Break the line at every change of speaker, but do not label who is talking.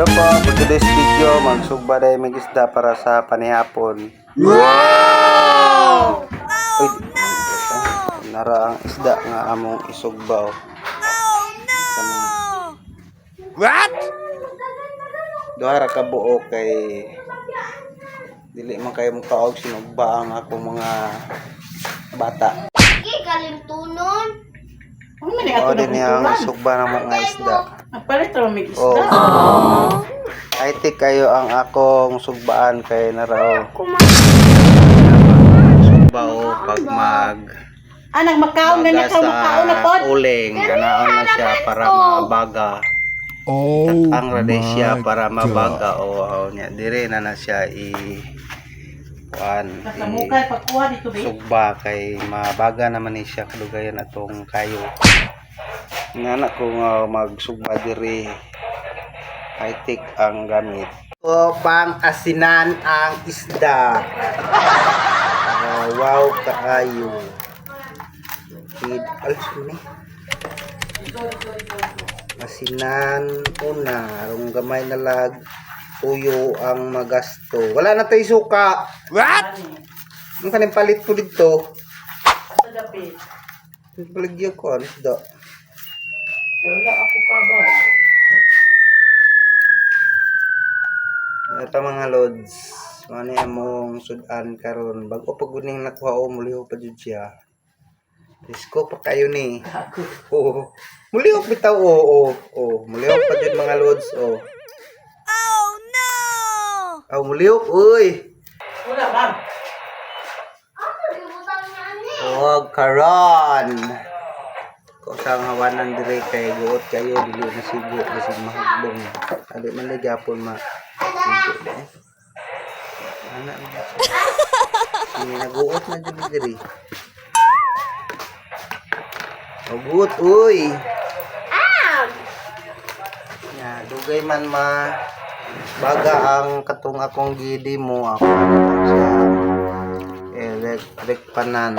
Hello po, for today's video, magsugba na yung isda para sa panihapon.
Wow!
Uy, nara ang isda nga among isugba.
Oh no!
What? Duhara ka buo kay dili man kayo mukaog sinugba ang akong mga bata.
Sige, kalimtunon.
O din yung isugba ng mga isda.
Napalit raw may
Oh.
isda.
Ay ti kayo ang akong sugbaan kay naraw. Sugba o pag mag
Anang makaon na niya
baga
makaon na pod.
sa uling, ganaon na siya para mabaga. Ang radesya para mabaga o niya dire na siya
Nasamukay pagkuha dito be.
sugba kay mabaga naman ni siya kadugayan atong kayo. Nga ko nga magsugba dire high-tech ang gamit. O pang asinan ang isda. Wow kaayo. Alas ni. Asinan una, arong gamay na lag tuyo ang magasto. Wala na tayo suka. What? Ang kaning palit ko dito.
Sa dapit.
Paligyan ko ano isda.
Wala ako ka ba?
Ito mga lods. Ano yung mong sudan karon bago pag uning nakuha o muliho pa dyan siya. Risko pa kayo ni. Oo. Muliho bitaw oo. Muliho pa dyan mga lods oh.
Oh no!
Aw muliho uy.
Wala ba?
Huwag karon. Kung saan hawanan dire kay guot kayo dili na sigo kasi mahagbong. Adi man na gyapon ma. Ana. Ini naguot na jud dire. Guot uy. Ya, dugay man baga ang katong akong gidi mo ako sa electric panan.